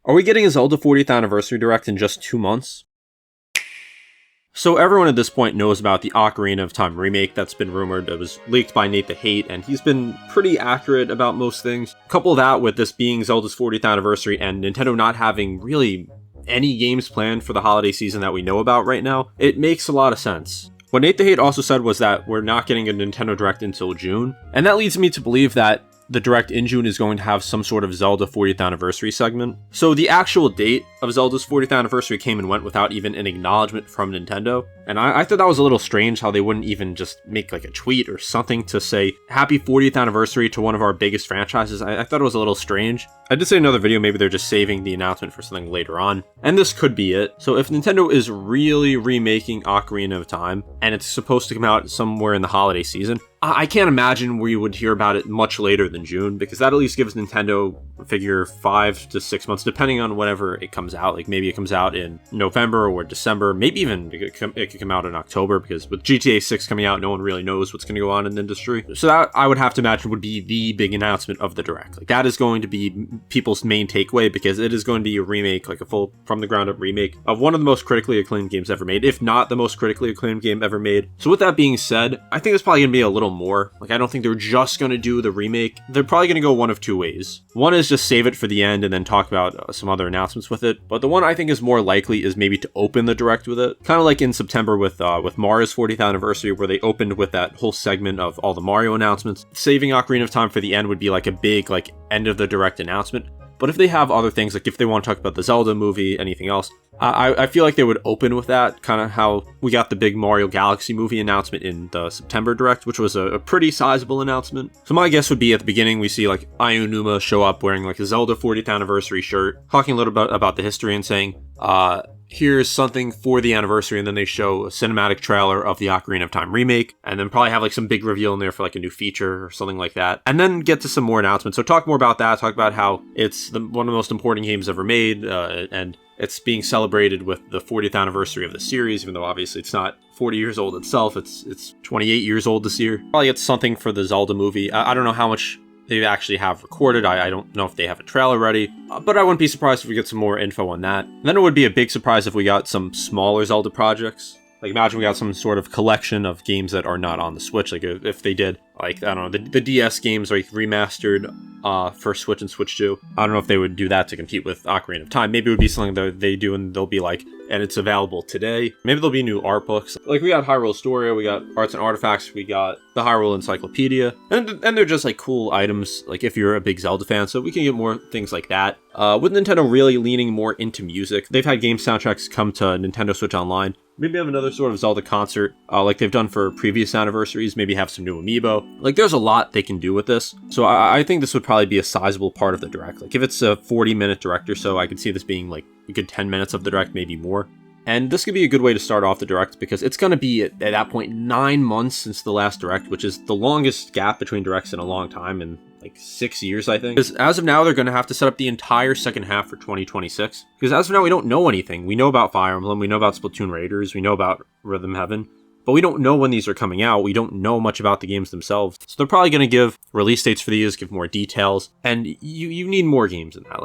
Are we getting a Zelda 40th Anniversary Direct in just 2 months? So everyone at this point knows about the Ocarina of Time remake that's been rumored. It was leaked by Nate the Hate, and he's been pretty accurate about most things. Couple that with this being Zelda's 40th anniversary and Nintendo not having really any games planned for the holiday season that we know about right now, it makes a lot of sense. What Nate the Hate also said was that we're not getting a Nintendo Direct until June, and that leads me to believe that the Direct in June is going to have some sort of Zelda 40th anniversary segment. So the actual date of Zelda's 40th anniversary came and went without even an acknowledgement from Nintendo. And I thought that was a little strange how they wouldn't even just make like a tweet or something to say happy 40th anniversary to one of our biggest franchises. I thought it was a little strange. I did say in another video, maybe they're just saving the announcement for something later on. And this could be it. So if Nintendo is really remaking Ocarina of Time, and it's supposed to come out somewhere in the holiday season, I can't imagine we would hear about it much later than June, because that at least gives Nintendo, figure 5 to 6 months, depending on whenever it comes out. Like maybe it comes out in November or December, maybe even it could come out in October, because with GTA 6 coming out, no one really knows what's going to go on in the industry. So that, I would have to imagine, would be the big announcement of the Direct. Like that is going to be people's main takeaway, because it is going to be a remake, like a full from the ground up remake of one of the most critically acclaimed games ever made, if not the most critically acclaimed game ever made. So with that being said, I think there's probably going to be a little more. Like I don't think they're just going to do the remake. They're probably going to go one of two ways. One is just save it for the end and then talk about some other announcements with it. But the one I think is more likely is maybe to open the Direct with it. Kind of like in September with Mario's 40th anniversary, where they opened with that whole segment of all the Mario announcements. Saving Ocarina of Time for the end would be like a big like end of the Direct announcement. But if they have other things, like if they want to talk about the Zelda movie, anything else, I feel like they would open with that, kind of how we got the big Mario Galaxy movie announcement in the September Direct, which was a pretty sizable announcement. So my guess would be at the beginning we see like Aonuma show up wearing like a Zelda 40th anniversary shirt, talking a little bit about the history and saying, here's something for the anniversary, and then they show a cinematic trailer of the Ocarina of Time remake, and then probably have like some big reveal in there for like a new feature or something like that, and then get to some more announcements. So talk more about that, talk about how it's one of the most important games ever made, and it's being celebrated with the 40th anniversary of the series, even though obviously it's not 40 years old itself, it's 28 years old this year. Probably get something for the Zelda movie. I don't know how much they actually have recorded. I don't know if they have a trailer ready, but I wouldn't be surprised if we get some more info on that. And then it would be a big surprise if we got some smaller Zelda projects. Like imagine we got some sort of collection of games that are not on the Switch. Like if they did, like, I don't know, the DS games like remastered for Switch and Switch 2. I don't know if they would do that to compete with Ocarina of Time. Maybe it would be something that they do and they'll be like, and it's available today. Maybe there'll be new art books. Like we got Hyrule Historia, we got Arts and Artifacts, we got the Hyrule Encyclopedia, and they're just like cool items, like if you're a big Zelda fan, so we can get more things like that. With Nintendo really leaning more into music, they've had game soundtracks come to Nintendo Switch Online. Maybe have another sort of Zelda concert, like they've done for previous anniversaries, maybe have some new amiibo. Like there's a lot they can do with this. So I think this would probably be a sizable part of the Direct. Like if it's a 40-minute Direct or so, I could see this being like a good 10 minutes of the Direct, maybe more. And this could be a good way to start off the Direct, because it's going to be, at that point, 9 months since the last Direct, which is the longest gap between Directs in a long time, in like 6 years, I think. Because as of now, they're going to have to set up the entire second half for 2026. Because as of now, we don't know anything. We know about Fire Emblem, we know about Splatoon Raiders, we know about Rhythm Heaven, but we don't know when these are coming out. We don't know much about the games themselves. So they're probably going to give release dates for these, give more details, and you need more games than that.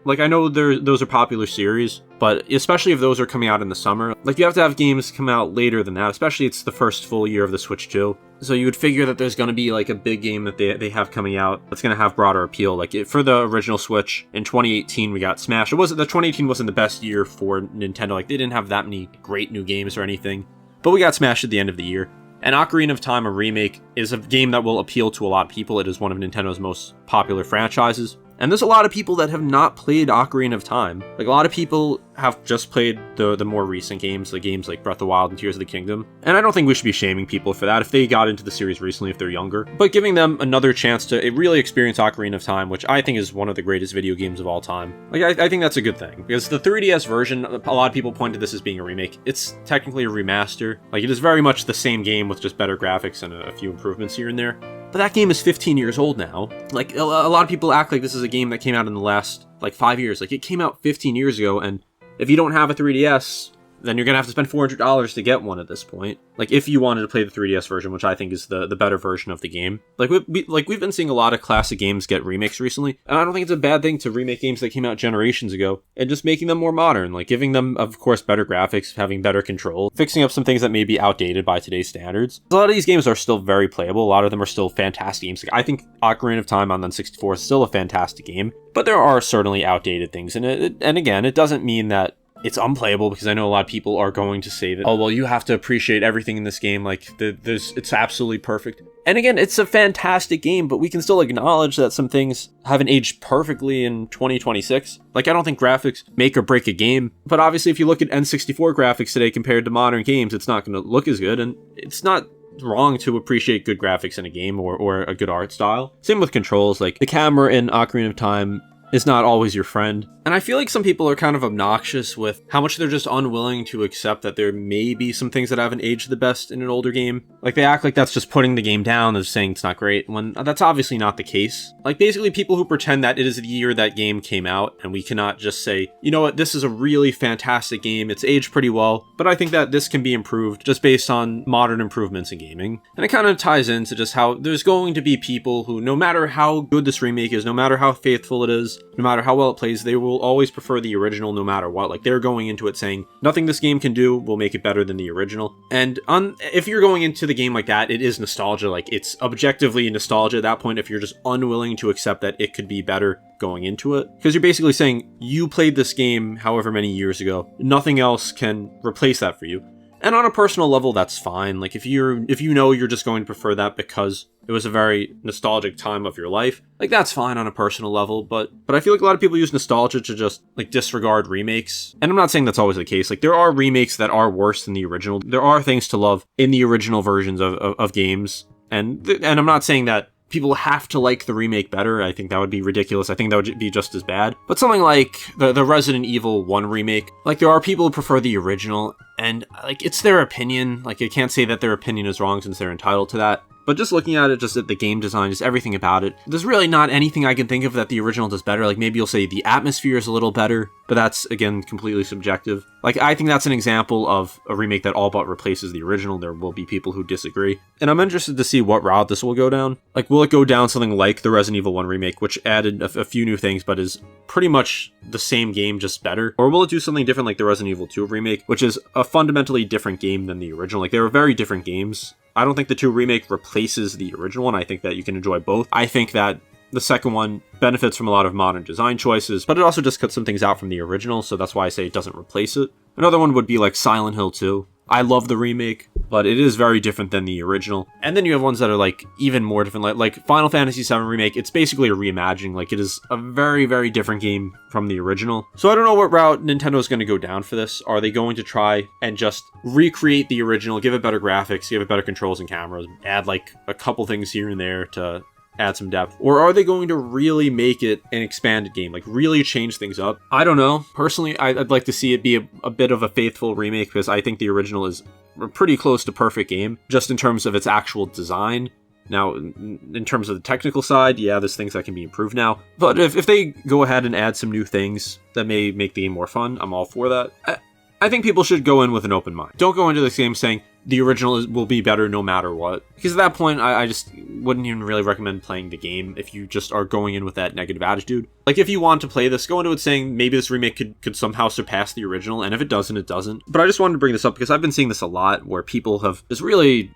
Like I know those are popular series, but especially if those are coming out in the summer, like you have to have games come out later than that, especially it's the first full year of the Switch 2. So you would figure that there's going to be like a big game that they have coming out that's going to have broader appeal. Like for the original Switch in 2018, we got Smash. The 2018 wasn't the best year for Nintendo. Like they didn't have that many great new games or anything, but we got Smash at the end of the year. And Ocarina of Time, a remake, is a game that will appeal to a lot of people. It is one of Nintendo's most popular franchises. And there's a lot of people that have not played Ocarina of Time. Like, a lot of people have just played the more recent games, the games like Breath of the Wild and Tears of the Kingdom. And I don't think we should be shaming people for that if they got into the series recently, if they're younger. But giving them another chance to really experience Ocarina of Time, which I think is one of the greatest video games of all time. Like, I think that's a good thing. Because the 3DS version, a lot of people point to this as being a remake. It's technically a remaster. Like, it is very much the same game with just better graphics and a few improvements here and there. But that game is 15 years old now. Like, a lot of people act like this is a game that came out in the last, 5 years. Like, it came out 15 years ago, and if you don't have a 3DS, then you're gonna have to spend $400 to get one at this point. Like, if you wanted to play the 3DS version, which I think is the better version of the game. Like, we've been seeing a lot of classic games get remakes recently, and I don't think it's a bad thing to remake games that came out generations ago, and just making them more modern, like giving them, of course, better graphics, having better control, fixing up some things that may be outdated by today's standards. A lot of these games are still very playable, a lot of them are still fantastic games. Like, I think Ocarina of Time on the N64 is still a fantastic game, but there are certainly outdated things in it, and again, it doesn't mean that it's unplayable, because I know a lot of people are going to say that, oh, well, you have to appreciate everything in this game, like, it's absolutely perfect. And again, it's a fantastic game, but we can still acknowledge that some things haven't aged perfectly in 2026. Like, I don't think graphics make or break a game, but obviously if you look at N64 graphics today compared to modern games, it's not going to look as good, and it's not wrong to appreciate good graphics in a game or a good art style. Same with controls, like the camera in Ocarina of Time is not always your friend. And I feel like some people are kind of obnoxious with how much they're just unwilling to accept that there may be some things that haven't aged the best in an older game. Like, they act like that's just putting the game down as saying it's not great, when that's obviously not the case. Like, basically people who pretend that it is the year that game came out, and we cannot just say, you know what, this is a really fantastic game, it's aged pretty well, but I think that this can be improved just based on modern improvements in gaming. And it kind of ties into just how there's going to be people who, no matter how good this remake is, no matter how faithful it is, no matter how well it plays, they will always prefer the original no matter what. Like, they're going into it saying, nothing this game can do will make it better than the original. And if you're going into the game like that, it is nostalgia. Like, it's objectively nostalgia at that point if you're just unwilling to accept that it could be better going into it. Because you're basically saying, you played this game however many years ago, nothing else can replace that for you. And on a personal level, that's fine. Like, if you know you're just going to prefer that because it was a very nostalgic time of your life, like, that's fine on a personal level, but I feel like a lot of people use nostalgia to just, like, disregard remakes. And I'm not saying that's always the case. Like, there are remakes that are worse than the original. There are things to love in the original versions of games. And I'm not saying that people have to like the remake better. I think that would be ridiculous. I think that would be just as bad. But something like the Resident Evil 1 remake, like, there are people who prefer the original, and, like, it's their opinion. Like, I can't say that their opinion is wrong since they're entitled to that. But just looking at it, just at the game design, just everything about it, there's really not anything I can think of that the original does better. Like, maybe you'll say the atmosphere is a little better, but that's, again, completely subjective. Like, I think that's an example of a remake that all but replaces the original. There will be people who disagree. And I'm interested to see what route this will go down. Like, will it go down something like the Resident Evil 1 remake, which added a few new things, but is pretty much the same game, just better? Or will it do something different like the Resident Evil 2 remake, which is a fundamentally different game than the original? Like, they were very different games. I don't think the 2 remake replaces the original one. I think that you can enjoy both. I think that the second one benefits from a lot of modern design choices, but it also just cuts some things out from the original, so that's why I say it doesn't replace it. Another one would be like Silent Hill 2. I love the remake, but it is very different than the original. And then you have ones that are, like, even more different, like Final Fantasy VII Remake. It's basically a reimagining. Like, it is a very, very different game from the original. So I don't know what route Nintendo is going to go down for this. Are they going to try and just recreate the original, give it better graphics, give it better controls and cameras, add, like, a couple things here and there to add some depth? Or are they going to really make it an expanded game, like really change things up? I don't know. Personally, I'd like to see it be a bit of a faithful remake, because I think the original is a pretty close to perfect game, just in terms of its actual design. Now, in terms of the technical side, yeah, there's things that can be improved now. But if they go ahead and add some new things that may make the game more fun, I'm all for that. I think people should go in with an open mind. Don't go into this game saying the original will be better no matter what. Because at that point, I just wouldn't even really recommend playing the game if you just are going in with that negative attitude. Like, if you want to play this, go into it saying maybe this remake could somehow surpass the original, and if it doesn't, it doesn't. But I just wanted to bring this up because I've been seeing this a lot, where people have just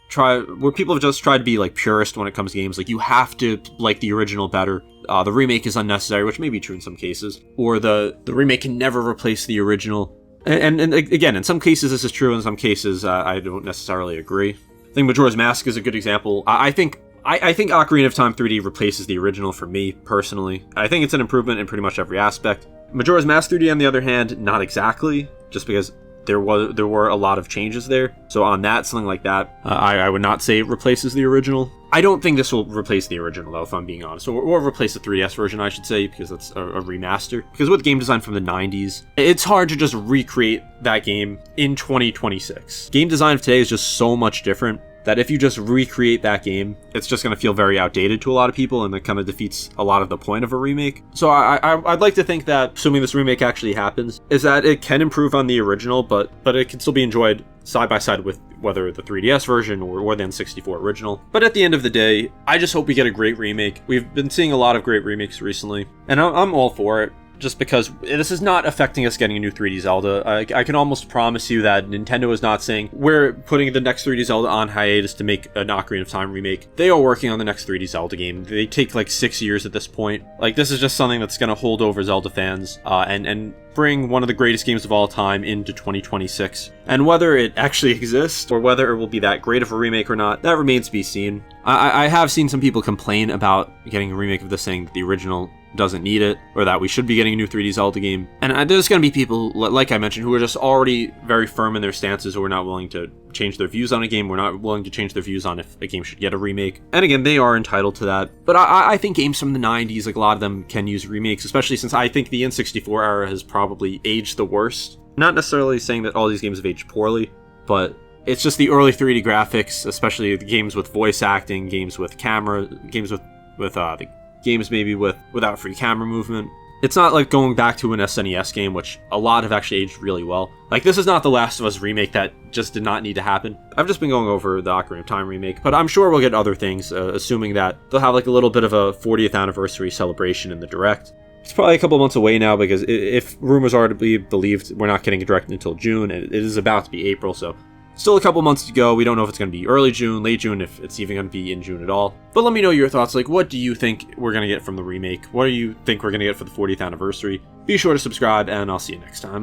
tried to be, like, purist when it comes to games. Like, you have to like the original better. The remake is unnecessary, which may be true in some cases. Or the remake can never replace the original. And again, in some cases this is true, in some cases I don't necessarily agree. I think Majora's Mask is a good example. I think Ocarina of Time 3D replaces the original for me, personally. I think it's an improvement in pretty much every aspect. Majora's Mask 3D, on the other hand, not exactly, just because there were a lot of changes there. So on that, something like that, I would not say it replaces the original. I don't think this will replace the original, though, if I'm being honest. Or replace the 3DS version, I should say, because that's a remaster. Because with game design from the 90s, it's hard to just recreate that game in 2026. Game design of today is just so much different. that if you just recreate that game, it's just going to feel very outdated to a lot of people, and that kind of defeats a lot of the point of a remake. So I'd like to think that, assuming this remake actually happens, is that it can improve on the original, but it can still be enjoyed side by side with whether the 3DS version or the N64 original. But at the end of the day, I just hope we get a great remake. We've been seeing a lot of great remakes recently, and I'm all for it. Just because this is not affecting us getting a new 3D Zelda. I can almost promise you that Nintendo is not saying, we're putting the next 3D Zelda on hiatus to make an Ocarina of Time remake. They are working on the next 3D Zelda game. They take like 6 years at this point. Like, this is just something that's going to hold over Zelda fans, and bring one of the greatest games of all time into 2026. And whether it actually exists, or whether it will be that great of a remake or not, that remains to be seen. I have seen some people complain about getting a remake of this, saying that the original doesn't need it, or that we should be getting a new 3D Zelda game. And there's going to be people, like I mentioned, who are just already very firm in their stances, who are not willing to change their views on a game, who are not willing to change their views on if a game should get a remake. And again, they are entitled to that. But I think games from the 90s, like a lot of them, can use remakes, especially since I think the N64 era has probably aged the worst. Not necessarily saying that all these games have aged poorly, but it's just the early 3D graphics, especially the games with voice acting, games with camera, games with the games maybe without free camera movement. It's not like going back to an SNES game, which a lot have actually aged really well. Like, this is not the Last of Us remake that just did not need to happen. I've just been going over the Ocarina of Time remake, but I'm sure we'll get other things, assuming that they'll have like a little bit of a 40th anniversary celebration in the Direct. It's probably a couple months away now, because if rumors are to be believed, we're not getting a Direct until June, and it is about to be April, so still a couple months to go. We don't know if it's going to be early June, late June, if it's even going to be in June at all. But let me know your thoughts. Like, what do you think we're going to get from the remake? What do you think we're going to get for the 40th anniversary? Be sure to subscribe, and I'll see you next time.